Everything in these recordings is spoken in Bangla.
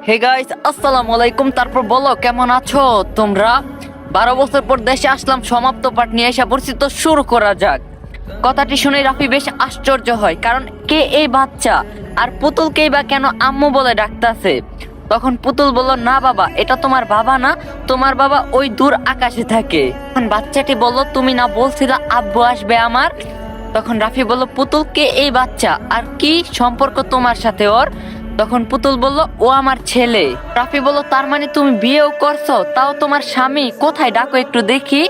হে গাইস, আসসালামু আলাইকুম। তারপর বলো, কেমন আছো তোমরা? 12 বছর পর দেশে আসলাম, সমাপ্ত পাঠ নিয়ে এসে পড়ছি, তো শুরু করা যাক। কথাটি শুনে রাফি বেশ আশ্চর্য হয়, কারণ কে এই বাচ্চা আর পুতুলকেই বা কেন আম্মু বলে ডাকতেছে। তখন পুতুল বলল, না বাবা, এটা তোমার বাবা না, তোমার বাবা ওই দূর আকাশে থাকে। তখন বাচ্চাটি বলল, তুমি না বলছিলা আব্বু আসবে আমার? তখন রাফি বলল, পুতুল, কে এই বাচ্চা আর কি সম্পর্ক তোমার সাথে ওর? তখন পুতুল বলল, ও আমার ছেলে। রাফি বলল, তার মানে তুমি বিয়েও করছো, তাও তোমার স্বামী কোথায়, ডাকো একটু দেখি।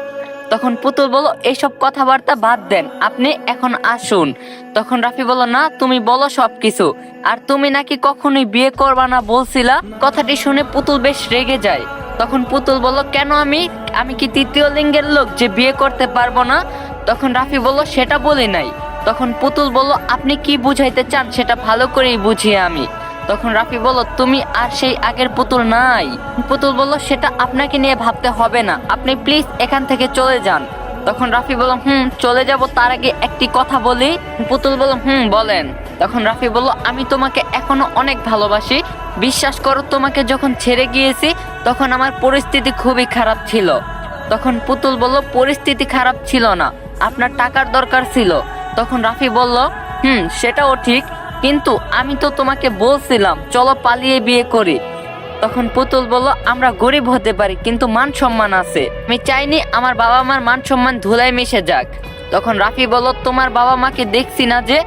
তখন পুতুল বলল, এইসব কথাবার্তা বাদ দেন, আপনি এখন আসুন। তখন রাফি বলল, না, তুমি বলো সবকিছু। আর তুমি নাকি কখনোই বিয়ে করবা না বলছিলা। কথাটি শুনে পুতুল বেশ রেগে যায়। তখন পুতুল বলল, কেন আমি আমি কি তৃতীয় লিঙ্গের লোক যে বিয়ে করতে পারবো না? তখন রাফি বলল, সেটা বলি নাই। তখন পুতুল বলল, আপনি কি বুঝাইতে চান সেটা ভালো করেই বুঝিয়ে আমি। তখন রাফি বলল, তুমি আর সেই আগের পুতুল নাই। পুতুল বলল, সেটা আপনাকে নিয়ে ভাবতে হবে না, আপনি প্লিজ এখান থেকে চলে যান। তখন রাফি বলল, চলে যাব, তার আগে একটি কথা বলি। পুতুল বলল, বলেন। তখন রাফি বলল, আমি তোমাকে এখনো অনেক ভালোবাসি, বিশ্বাস করো, তোমাকে যখন ছেড়ে গিয়েছি তখন আমার পরিস্থিতি খুবই খারাপ ছিল। তখন পুতুল বলল, পরিস্থিতি খারাপ ছিল না, আপনার টাকার দরকার ছিল। তখন রাফি বলল, সেটাও ঠিক, কিন্তু আমি তো তোমাকে বলছিলাম চলো পালিয়ে বিয়ে করি। তখন পুতুল বলল, আমরা গরিব হতে পারি, কিন্তু মান সম্মান আছে, আমি চাইনি আমার বাবা মার মান সম্মান ধুলায় মিশে যাক। তখন রাফি বলল, তোমার বাবা মাকে দেখছি না যে?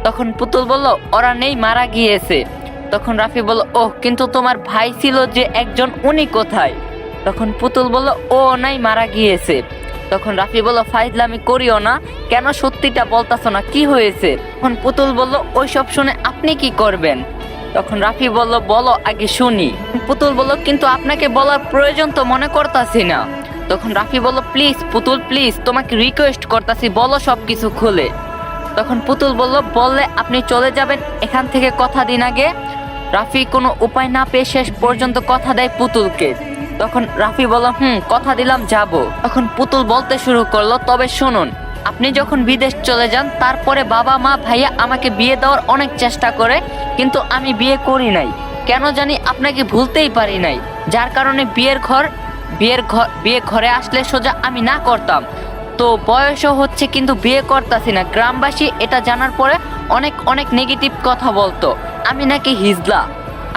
তখন পুতুল বলল, ওরা নেই, মারা গিয়েছে। তখন রাফি বলল, ওহ, কিন্তু তোমার ভাই ছিল যে একজন, উনি কোথায়? তখন পুতুল বলল, ও নাই, মারা গিয়েছে। তখন রাফি বলল, ফাইজলামি করিও না, কেন সত্যিটা বলতাছো না, কি হয়েছে? তখন পুতুল বলল, ওইসব শুনে আপনি কি করবেন? তখন রাফি বলল, বলো আগে শুনি। পুতুল বলল, কিন্তু আপনাকে বলার প্রয়োজন তো মনে করতাছি না। তখন রাফি বলল, প্লিজ পুতুল, প্লিজ তোমাকে রিকোয়েস্ট করতাছি, বলো সবকিছু খুলে। তখন পুতুল বলল, বললে আপনি চলে যাবেন এখান থেকে, কথা দিন আগে। রাফি কোনো উপায় না পেয়ে শেষ পর্যন্ত কথা দেয় পুতুলকে। তখন রাফি বলল, কথা দিলাম, যাব। তখন পুতুল বলতে শুরু করলো, তবে শুনুন, আপনি যখন বিদেশ চলে যান তারপরে বাবা মা ভাইয়া আমাকে বিয়ে দেওয়ার অনেক চেষ্টা করে, কিন্তু আমি বিয়ে করি নাই, কেন জানি আপনাকে ভুলতেই পারি নাই, যার কারণে বিয়ে ঘরে আসলে সোজা আমি না করতাম। তো বয়সও হচ্ছে, কিন্তু বিয়ে করতাছি না। গ্রামবাসী এটা জানার পরে অনেক অনেক নেগেটিভ কথা বলতো, আমি নাকি হিজলা,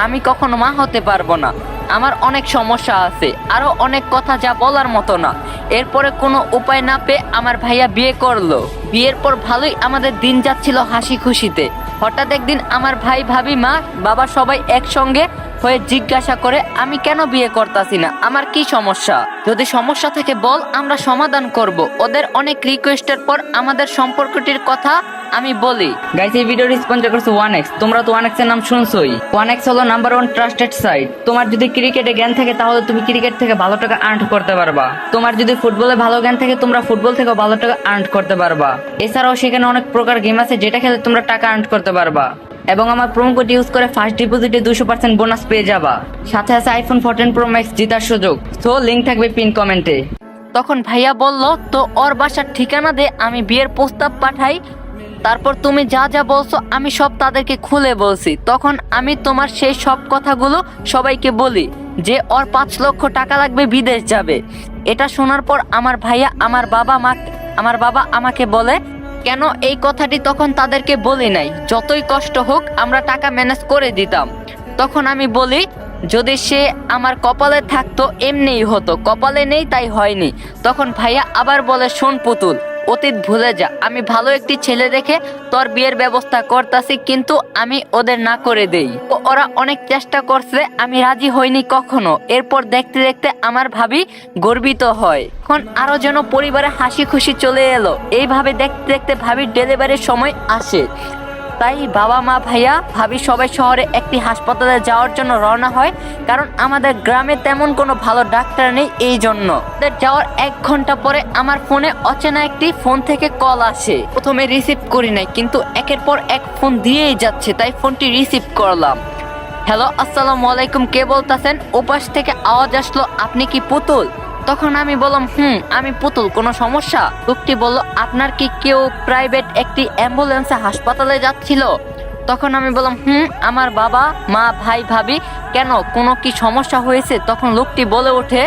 আমি কখনো মা হতে পারবো না, আমার অনেক সমস্যা আছে, আরো অনেক কথা যা বলার মতো না। এরপরে কোনো উপায় না পেয়ে আমার ভাইয়া বিয়ে করলো। বিয়ের পর ভালোই আমাদের দিন যাচ্ছিল হাসি খুশিতে। হঠাৎ একদিন আমার ভাই, ভাবি, মা, বাবা সবাই একসঙ্গে হয়ে জিজ্ঞাসা করে, আমি কেন বিয়ে করতাছি না, আমার কি সমস্যা? যদি সমস্যা থেকে বল, আমরা সমাধান করব। ওদের অনেক রিকোয়েস্টের পর আমাদের সম্পর্কটির কথা আমি বলি। গাইস, এই ভিডিওটি স্পন্সর করছে 1x। তোমরা তো 1x এর নাম শুনছোই। 1x হলো নাম্বার 1 ট্রাস্টেড সাইট। তোমার যদি ক্রিকেটে জ্ঞান থাকে তাহলে তুমি ক্রিকেট থেকে ভালো টাকা আর্ন করতে পারবা। তোমার যদি ফুটবলে ভালো জ্ঞান থাকে তোমরা ফুটবল থেকে ভালো টাকা আর্ন করতে পারবা। এছাড়াও সেখানে অনেক প্রকার গেম আছে যেটা খেলে তোমরা টাকা আর্ন করতে পারবা। এবং আমার প্রোমো কোড ইউজ করে ফার্স্ট ডিপোজিটে 200% বোনাস পেয়ে যাবা। সাথে আছে আইফোন 14 প্রো ম্যাক্স জেতার সুযোগ। সো লিংক থাকবে পিন কমেন্টে। তখন ভাইয়া বলল, তো ওর বাসার ঠিকানা দে, আমি বিয়ের প্রস্তাব পাঠাই, তারপর তুমি যা যা বলছো আমি সব তাদেরকে খুলে বলছি। তখন আমি তোমার সেই সব কথাগুলো সবাইকে বলি যে ওর 5 লক্ষ টাকা লাগবে, বিদেশ যাবে। এটা শোনার পর আমার ভাইয়া, আমার বাবা আমাকে বলে, কেন এই কথাটি তখন তাদেরকে বলি নাই, যতই কষ্ট হোক আমরা টাকা ম্যানেজ করে দিতাম। তখন আমি বলি, যদি সে আমার কপালে থাকতো এমনিই হতো, কপালে নেই তাই হয়নি। তখন ভাইয়া আবার বলে, শোন পুতুল, অতীত ভুলে যা, আমি ভালো একটি ছেলে দেখে তোর বিয়ের ব্যবস্থা করতাছি, কিন্তু আমি ওদের না করে দেই। ওরা অনেক চেষ্টা করছে, আমি রাজি হইনি কখনো। এরপর দেখতে দেখতে আমার ভাবি গর্বিত হয়, এখন আরো যেন পরিবারে হাসি খুশি চলে এলো। এইভাবে দেখতে দেখতে ভাবির ডেলিভারির সময় আসে। তাই বাবা মা ভাইয়া ভাবি সবাই শহরে একটি হাসপাতালে যাওয়ার জন্য রওনা হয়, কারণ আমাদের গ্রামে তেমন কোনো ভালো ডাক্তার নেই। এই জন্য যাওয়ার 1 ঘন্টা পরে আমার ফোনে অচেনা একটি ফোন থেকে কল আসে। প্রথমে রিসিভ করি নাই, কিন্তু একের পর এক ফোন দিয়েই যাচ্ছে, তাই ফোনটি রিসিভ করলাম। হ্যালো, আসসালামু আলাইকুম, কে বলতেছেন? ওপাশ থেকে আওয়াজ আসলো, আপনি কি পুতুল? তখন আমি বললাম, আমি পুতুল, কোনো সমস্যা? লোকটি বলল, আপনার কি কেউ প্রাইভেট একটি অ্যাম্বুলেন্সে হাসপাতালে যাচ্ছিল? তখন আমি বললাম, আমার বাবা মা ভাই ভাবি কেন, কোনো কি সমস্যা হয়েছে? তখন লোকটি বলে ওঠে,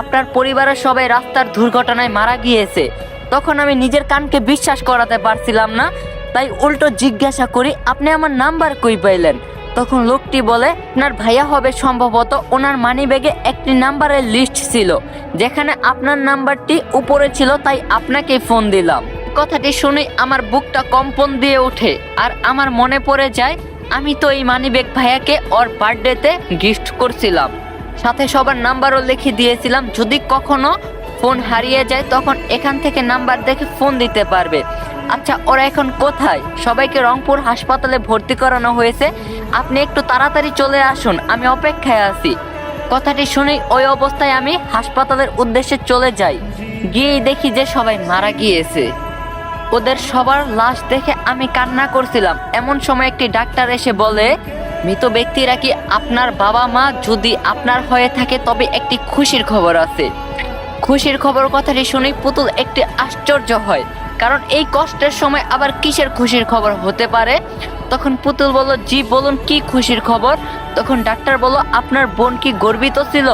আপনার পরিবারের সবাই রাস্তার দুর্ঘটনায় মারা গিয়েছে। তখন আমি নিজের কানকে বিশ্বাস করাতে পারছিলাম না, তাই উল্টো জিজ্ঞাসা করি, আপনি আমার নাম্বার কই পাইলেন? তখন লোকটি বলে, আপনার ভাইয়া হবে সম্ভবত, ওনার মানিব্যাগে একটি নাম্বারের লিস্ট ছিল যেখানে আপনার নাম্বারটি উপরে ছিল, তাই আপনাকে ফোন দিলাম। কথাটি শুনে আমার বুকটা কম্পন দিয়ে ওঠে আর আমার মনে পড়ে যায় আমি তো এই মানিব্যাগ ভাইয়াকে ওর বার্থডেতে গিফট করছিলাম, সাথে সবার নাম্বারও লিখে দিয়েছিলাম, যদি কখনো ফোন হারিয়ে যায় তখন এখান থেকে নাম্বার দেখে ফোন দিতে পারবে। আচ্ছা, ওরা এখন কোথায়? সবাইকে রংপুর হাসপাতালে ভর্তি করানো হয়েছে, আপনি একটু তাড়াতাড়ি চলে আসুন, আমি অপেক্ষায় আছি। কথাটি শুনেই ওই অবস্থায় আমি হাসপাতালের উদ্দেশ্যে চলে যাই। গিয়েই দেখি যে সবাই মারা গিয়েছে। ওদের সবার লাশ দেখে আমি কান্না করছিলাম। এমন সময় একটি ডাক্তার এসে বলে, মৃত ব্যক্তিরা কি আপনার বাবা মা? যদি আপনার হয়ে থাকে তবে একটি খুশির খবর আছে। খুশির খবর কথাটি শুনেই পুতুল একটি আশ্চর্য হয়, কারণ এই কষ্টের সময় আবার কিসের খুশির খবর হতে পারে? তখন পুতুল বলল, জি বলুন, কি খুশির খবর? তখন ডাক্তার বলল, আপনার বোন কি গর্বিত ছিল?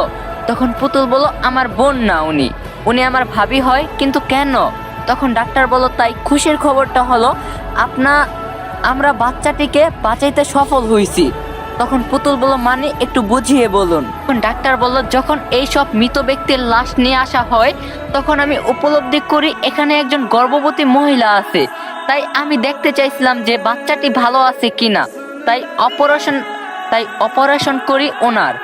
তখন পুতুল বলল, আমার বোন না, উনি আমার ভাবি হয়। কিন্তু কেন? তখন ডাক্তার বলল, তাই খুশির খবরটা হলো আমরা বাচ্চাটিকে বাঁচাইতে সফল হয়েছি। তখন পুতুল বলল, মানে একটু বুঝিয়ে বলুন। তখন ডাক্তার বলল, যখন এই সব মৃত ব্যক্তির লাশ নিয়ে আসা হয় তখন আমি উপলব্ধি করি এখানে একজন গর্ভবতী মহিলা আছে, তাই আমি দেখতে চাইছিলাম যে বাচ্চাটি ভালো আছে কিনা, তাই অপারেশন করি ওনার।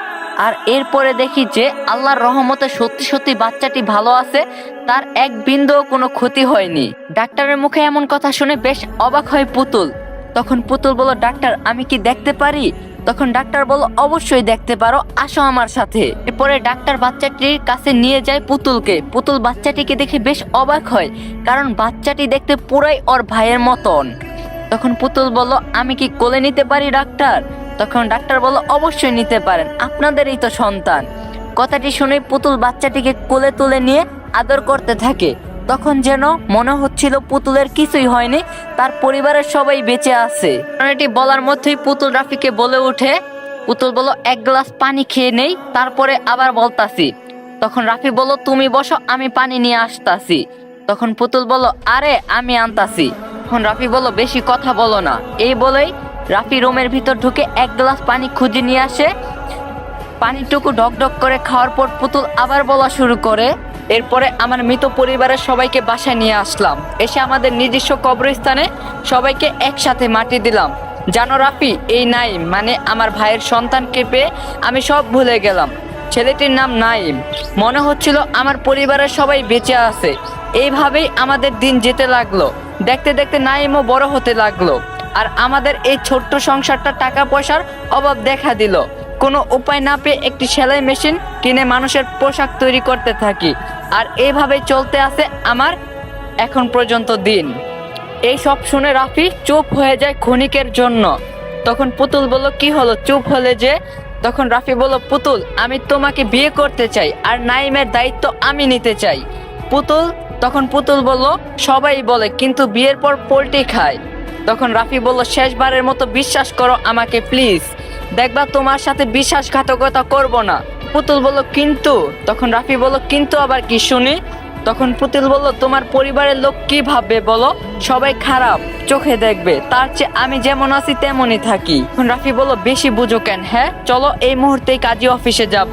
আর এরপরে দেখি যে আল্লাহর রহমতে সত্যি সত্যি বাচ্চাটি ভালো আছে, তার এক বিন্দুও কোনো ক্ষতি হয়নি। ডাক্তারের মুখে এমন কথা শুনে বেশ অবাক হয় পুতুল। তখন পুতুল বলল, ডাক্তার আমি কি দেখতে পারি? তখন ডাক্তার বলল, অবশ্যই দেখতে পারো, আসো আমার সাথে। এরপরে ডাক্তার বাচ্চাটির কাছে নিয়ে যায় পুতুলকে। পুতুল বাচ্চাটিকে দেখে বেশ অবাক হয়, কারণ বাচ্চাটি দেখতে পুরাই ওর ভাইয়ের মতন। তখন পুতুল বলল, আমি কি কোলে নিতে পারি ডাক্তার? তখন ডাক্তার বলল, অবশ্যই নিতে পারেন, আপনাদেরই তো সন্তান। কথাটি শুনে পুতুল বাচ্চাটিকে কোলে তুলে নিয়ে আদর করতে থাকে। তখন যেন মনে হচ্ছিল পুতুলের কিছুই হয়নি, তার পরিবারের সবাই বেঁচে আছে। এটি বলার মধ্যেই পুতুল রাফিকে বলে ওঠে, পুতুল বলল, এক গ্লাস পানি খেয়ে নেই, তারপরে আবার বলতাছি। তখন রাফি বলল, তুমি বসো, আমি পানি নিয়ে আসতাছি। তখন পুতুল বলল, আরে আমি আনতাছি। তখন রাফি বলল, বেশি কথা বলো না। এই বলেই রাফি রুমের ভিতর ঢুকে এক গ্লাস পানি খুঁজে নিয়ে আসে। পানিটুকু ঢক ঢক করে খাওয়ার পর পুতুল আবার বলা শুরু করে, এরপরে আমার মৃত পরিবারের সবাইকে বাসায় নিয়ে আসলাম, এসে আমাদের নিজস্ব কবরস্থানে সবাইকে একসাথে মাটি দিলাম। জানো রাফি, এই নাইম মানে আমার ভাইয়ের সন্তানকে পেয়ে আমি সব ভুলে গেলাম। ছেলেটির নাম নাইম। মনে হচ্ছিল আমার পরিবারের সবাই বেঁচে আছে। এইভাবেই আমাদের দিন যেতে লাগলো। দেখতে দেখতে নাইমও বড় হতে লাগলো, আর আমাদের এই ছোট্ট সংসারটা টাকা পয়সার অভাব দেখা দিল। কোনো উপায় না পেয়ে একটি সেলাই মেশিন কিনে মানুষের পোশাক তৈরি করতে থাকি, আর এইভাবে চলতে আছে আমার এখন পর্যন্ত দিন। এই সব শুনে রাফি চুপ হয়ে যায় ক্ষণিকের জন্য। তখন পুতুল বলল, কি হলো, চুপ হলে যে? তখন রাফি বলল, পুতুল আমি তোমাকে বিয়ে করতে চাই, আর নাইমের দায়িত্ব আমি নিতে চাই। তখন পুতুল বলল, সবাই বলে, কিন্তু বিয়ের পর পোল্ট্রি খায়। তখন রাফি বলল, শেষবারের মতো বিশ্বাস করো আমাকে প্লিজ, দেখবা তোমার সাথে বিশ্বাসঘাতকতা করব না। পুতুল বলল, কিন্তু? তখন রাফি বলল, কিন্তু আবার কি শুনি? তখন পুতুল বলল, তোমার পরিবারের লোক কি ভাববে বলো? সবাই খারাপ চোখে দেখবে, তার চেয়ে আমি যেমন আছি তেমনই থাকি। তখন রাফি বলল, বেশি বুঝো কেন? হ্যাঁ চলো এই মুহূর্তেই কাজী অফিসে যাব।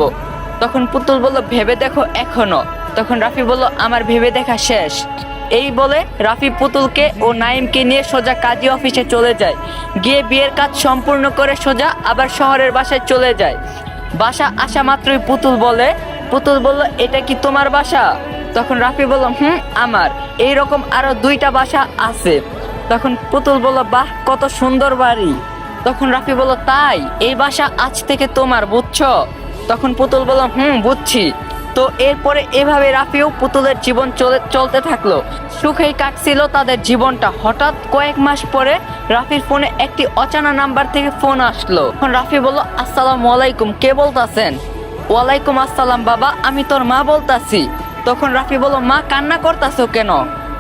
তখন পুতুল বলল, ভেবে দেখো এখনো। তখন রাফি বলল, আমার ভেবে দেখা শেষ। এই বলে রাফি পুতুলকে ও নাইমকে নিয়ে সোজা কাজী অফিসে চলে যায়। গিয়ে বিয়ের কাজ সম্পূর্ণ করে সোজা আবার শহরের বাসায় চলে যায়। বাসা আসা মাত্রই পুতুল বলল, এটা কি তোমার বাসা? তখন রাফি বলল, আমার। এইরকম আরো 2টা বাসা আছে। তখন পুতুল বলল, বাহ কত সুন্দর বাড়ি। তখন রাফি বলল, তাই? এই বাসা আজ থেকে তোমার, বুঝছো? তখন পুতুল বলল, বুঝছি। তো এরপরে এভাবে রাফিও পুতুলের জীবন চলতে থাকলো। সুখেই কাটছিল তাদের জীবনটা। হঠাৎ কয়েক মাস পরে রাফির ফোনে একটি অজানা নাম্বার থেকে ফোন আসলো। তখন রাফি বলল, আসসালামু আলাইকুম, কে বলতাছেন? ওয়ালাইকুম আসসালাম বাবা, আমি তোর মা বলতাছি। তখন রাফি বলল, মা কান্না করতাছো কেন?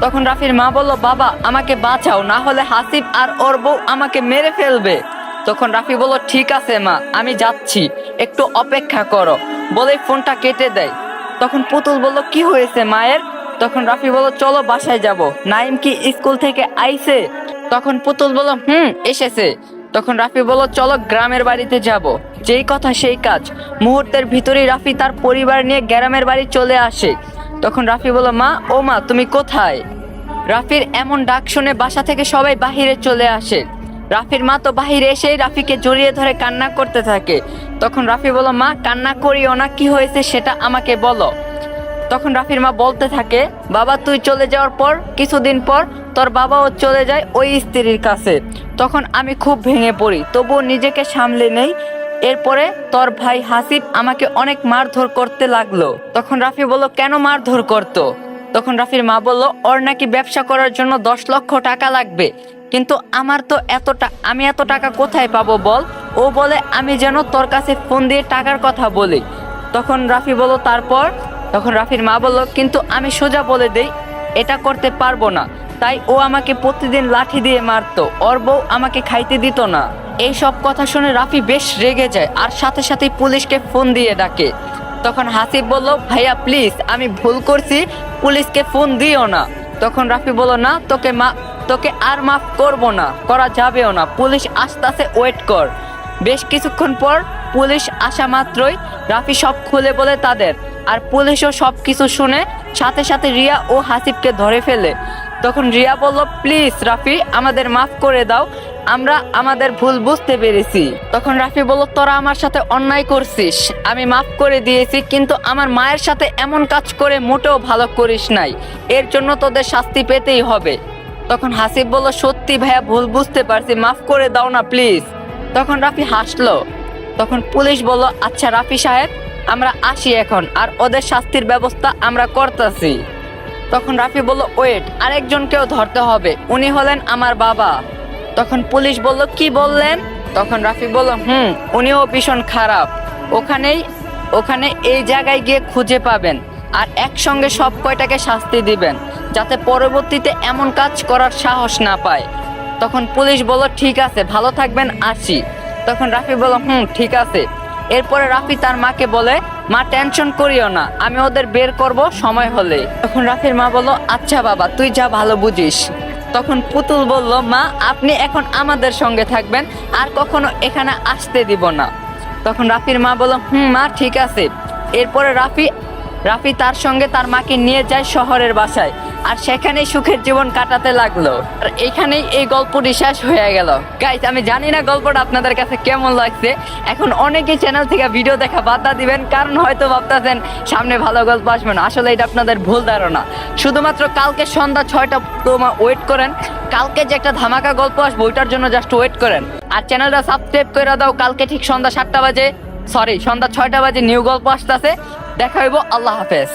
তখন রাফির মা বলল, বাবা আমাকে বাঁচাও, না হলে হাসিব আর ওর বউ আমাকে মেরে ফেলবে। তখন রাফি বলল ঠিক আছে মা, আমি যাচ্ছি, একটু অপেক্ষা করো বলে ফোনটা কেটে দেয়। তখন পুতুল বলল কি হয়েছে মায়ের? তখন রাফি বলল চলো বাসায় যাব, নাইম কি স্কুল থেকে আইছে? তখন পুতুল বলল এসেছে। তখন রাফি বলল চলো গ্রামের বাড়িতে যাব। যেই কথা সেই কাজ, মুহূর্তের ভিতরেই রাফি তার পরিবার নিয়ে গ্রামের বাড়ি চলে আসে। তখন রাফি বলল মা, ও মা তুমি কোথায়? রাফির এমন ডাক শুনে বাসা থেকে সবাই বাহিরে চলে আসে। রাফির মা তো বাহিরে এসেই রাফিকে জড়িয়ে ধরে কান্না করতে থাকে। তখন রাফি বলল মা কান্না করিও না, কি হয়েছে সেটা আমাকে বলো। তখন রাফির মা বলতে থাকে বাবা তুই চলে যাওয়ার পর কিছুদিন পর তোর বাবাও চলে যায় ওই স্ত্রীর কাছে। তখন আমি খুব ভেঙে পড়ি, তবুও নিজেকে সামলে নেই। এরপরে তোর ভাই হাসিব আমাকে অনেক মারধর করতে লাগলো। তখন রাফি বলল কেন মারধর করতো? তখন রাফির মা বলল ওর নাকি ব্যবসা করার জন্য 10 লক্ষ টাকা লাগবে, কিন্তু আমার তো আমি এত টাকা কোথায় পাবো বল? ও বলে আমি যেন তোর কাছে ফোন দিয়ে টাকার কথা বলি। তখন রাফি বলল তারপর? তখন রাফির মা বলল কিন্তু আমি সোজা বলে দেই এটা করতে পারবো না, তাই ও আমাকে প্রতিদিন লাঠি দিয়ে মারতো, ওর বউ আমাকে খাইতে দিত না। এই সব কথা শুনে রাফি বেশ রেগে যায় আর সাথে সাথে পুলিশকে ফোন দিয়ে ডাকে। তখন হাসিব বলল ভাইয়া প্লিজ আমি ভুল করছি, পুলিশকে ফোন দিও না। তখন রাফি বলল না তোকে আর মাফ করব না, করা যাবেও না, পুলিশ আসতেছে, ওয়েট কর। বেশ কিছুক্ষণ পর পুলিশ আসা মাত্রই রাফি সব খুলে বলে তাদের, আর পুলিশও সব কিছু শুনে সাথে সাথে রিয়া ও হাসিবকে ধরে ফেলে। তখন রিয়া বলল প্লিজ রাফি আমাদের মাফ করে দাও, আমরা আমাদের ভুল বুঝতে পেরেছি। তখন রাফি বলল তোরা আমার সাথে অন্যায় করছিস, আমি মাফ করে দিয়েছি, কিন্তু আমার মায়ের সাথে এমন কাজ করে মোটেও ভালো করিস নাই, এর জন্য তোদের শাস্তি পেতেই হবে। তখন হাসিব বলল সত্যি ভাইয়া ভুল বুঝতে পারছি, মাফ করে দাও না প্লিজ। তখন রাফি হাসলো। তখন পুলিশ বলল আচ্ছা রাফি সাহেব আমরা আসি এখন, আর ওদের শাস্তির ব্যবস্থা আমরা করতেছি। তখন রাফি বলল ওয়েট, আরেকজনকেও ধরতে হবে, উনি হলেন আমার বাবা। তখন পুলিশ বলল কি বললেন? তখন রাফি বলল উনিও ভীষণ খারাপ, ওখানে এই জায়গায় গিয়ে খুঁজে পাবেন, আর একসঙ্গে সব কয়টাকে শাস্তি দিবেন, যাতে পরবর্তীতে এমন কাজ করার সাহস না পায়। তখন পুলিশ বলল ঠিক আছে ভালো থাকবেন, আসি। তখন রাফি বলল ঠিক আছে। এরপরে রাফি তার মাকে বলে মা টেনশন করিও না, আমি ওদের বের করব সময় হলে। তখন রাফির মা বলল আচ্ছা বাবা তুই যা ভালো বুঝিস। তখন পুতুল বলল মা আপনি এখন আমাদের সঙ্গে থাকবেন, আর কখনো এখানে আসতে দিব না। তখন রাফির মা বলল মা ঠিক আছে। এরপরে রাফি তার সঙ্গে তার মাকে নিয়ে যায় শহরের বাসায়, আর সেখানেই সুখের জীবন কাটাতে লাগলো। আর এখানেই এই গল্পটি শেষ হয়ে গেল। গাইস আমি জানি না গল্পটা আপনাদের কাছে কেমন লাগছে। এখন অনেকেই চ্যানেল থেকে ভিডিও দেখা বাদ দিবেন, কারণ হয়তো ভাবতেছেন সামনে ভালো গল্প আসবে না। আসলে এটা আপনাদের ভুল ধারণা। শুধুমাত্র কালকে সন্ধ্যা 6টা ওয়েট করেন, কালকে যে একটা ধামাকা গল্প আসবে ওইটার জন্য জাস্ট ওয়েট করেন। আর চ্যানেলটা সাবস্ক্রাইব করে দাও, কালকে ঠিক সন্ধ্যা 6টা বাজে নিউ গল্প আসতেছে। দেখা হইব, আল্লাহ হাফেজ।